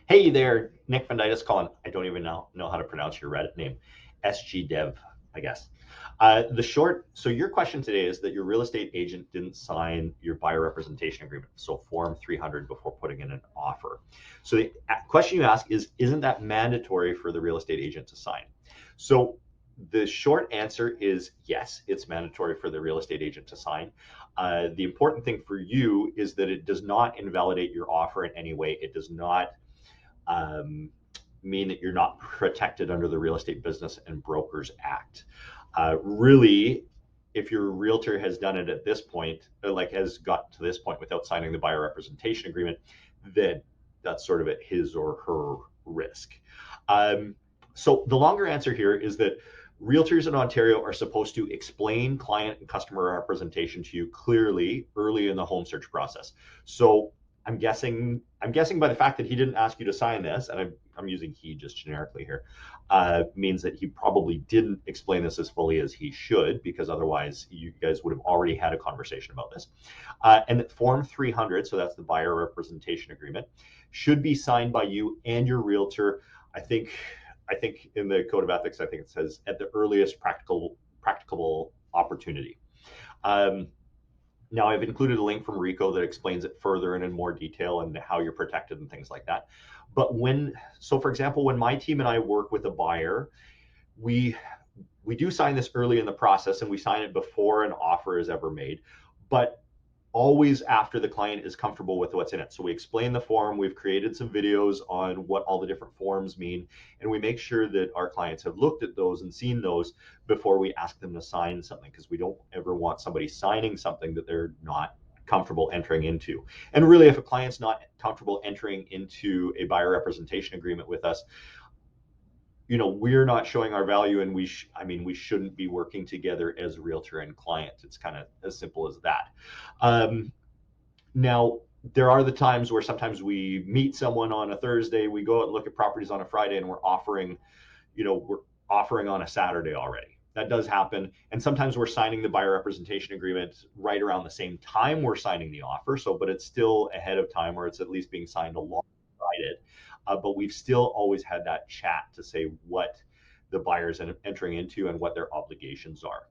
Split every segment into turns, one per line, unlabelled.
Hey there, Nick Fundytus calling. I don't even know how to pronounce your Reddit name. sgdev, I guess. So your question today is that your real estate agent didn't sign your buyer representation agreement, so Form 300, before putting in an offer. So the question you ask is, isn't that mandatory for the real estate agent to sign? So the short answer is yes, it's mandatory for the real estate agent to sign. The important thing for you is that it does not invalidate your offer in any way. It does not um, mean that you're not protected under the Real Estate Business and Brokers Act. Really, if your realtor has done it at this point, like has got to this point without signing the buyer representation agreement, then that's sort of at his or her risk. So the longer answer here is that realtors in Ontario are supposed to explain client and customer representation to you clearly early in the home search process. So I'm guessing by the fact that he didn't ask you to sign this, and I'm using he just generically here, means that he probably didn't explain this as fully as he should, because otherwise you guys would have already had a conversation about this. And that Form 300, so that's the buyer representation agreement, should be signed by you and your realtor. I think in the Code of Ethics, I think it says at the earliest practicable opportunity. Now, I've included a link from RECO that explains it further and in more detail and how you're protected and things like that. But for example, when my team and I work with a buyer, we do sign this early in the process, and we sign it before an offer is ever made, but always after the client is comfortable with what's in it. So we explain the form, we've created some videos on what all the different forms mean, and we make sure that our clients have looked at those and seen those before we ask them to sign something, because we don't ever want somebody signing something that they're not comfortable entering into. And really, if a client's not comfortable entering into a buyer representation agreement with us, we're not showing our value, and we shouldn't be working together as realtor and client. It's kind of as simple as that. Now, there are the times where sometimes we meet someone on a Thursday, we go out and look at properties on a Friday, and we're offering on a Saturday already. That does happen. And sometimes we're signing the buyer representation agreement right around the same time we're signing the offer. But it's still ahead of time, or it's at least being signed alongside it. But we've still always had that chat to say what the buyer's entering into and what their obligations are.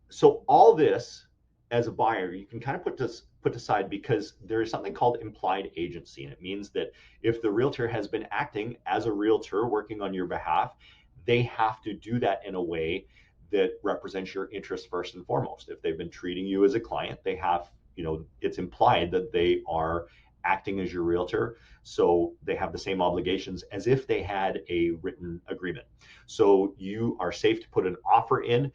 So all this, as a buyer, you can kind of put aside, because there is something called implied agency, and it means that if the realtor has been acting as a realtor working on your behalf, they have to do that in a way that represents your interests first and foremost. If they've been treating you as a client, they have, it's implied that they are acting as your realtor, so they have the same obligations as if they had a written agreement. So you are safe to put an offer in.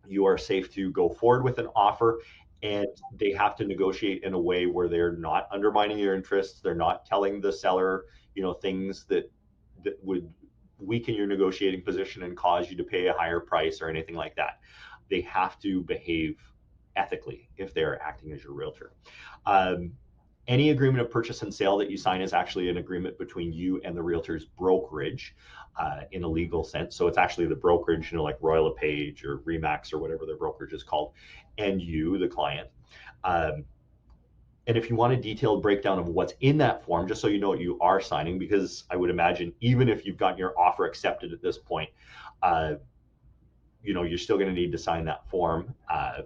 You are safe to go forward with an offer, and they have to negotiate in a way where they're not undermining your interests. They're not telling the seller, things that would weaken your negotiating position and cause you to pay a higher price or anything like that. They have to behave ethically if they're acting as your realtor. Any agreement of purchase and sale that you sign is actually an agreement between you and the realtor's brokerage, in a legal sense. So it's actually the brokerage, like Royal LePage or Remax or whatever their brokerage is called, and you, the client. And if you want a detailed breakdown of what's in that form, just so you know what you are signing, because I would imagine even if you've gotten your offer accepted at this point, you're still going to need to sign that form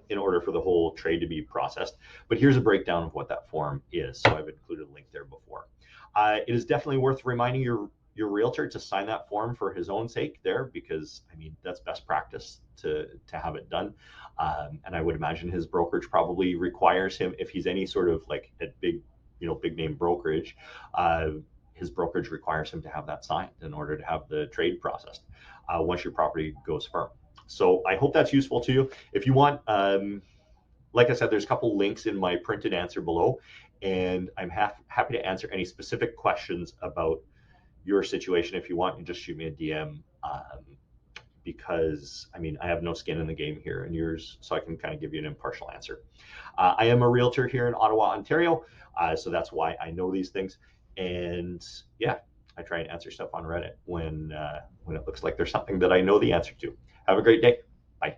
in order for the whole trade to be processed. But here's a breakdown of what that form is. So I've included a link there before. It is definitely worth reminding your realtor to sign that form for his own sake there, because that's best practice to have it done. And I would imagine his brokerage probably requires him, if he's any sort of like a big name brokerage, his brokerage requires him to have that signed in order to have the trade processed once your property goes firm. So I hope that's useful to you. If you want, like I said, there's a couple links in my printed answer below, and I'm happy to answer any specific questions about your situation. If you want, you just shoot me a DM, because I have no skin in the game here and yours, so I can kind of give you an impartial answer. I am a realtor here in Ottawa, Ontario, so that's why I know these things. And yeah, I try and answer stuff on Reddit when it looks like there's something that I know the answer to. Have a great day. Bye.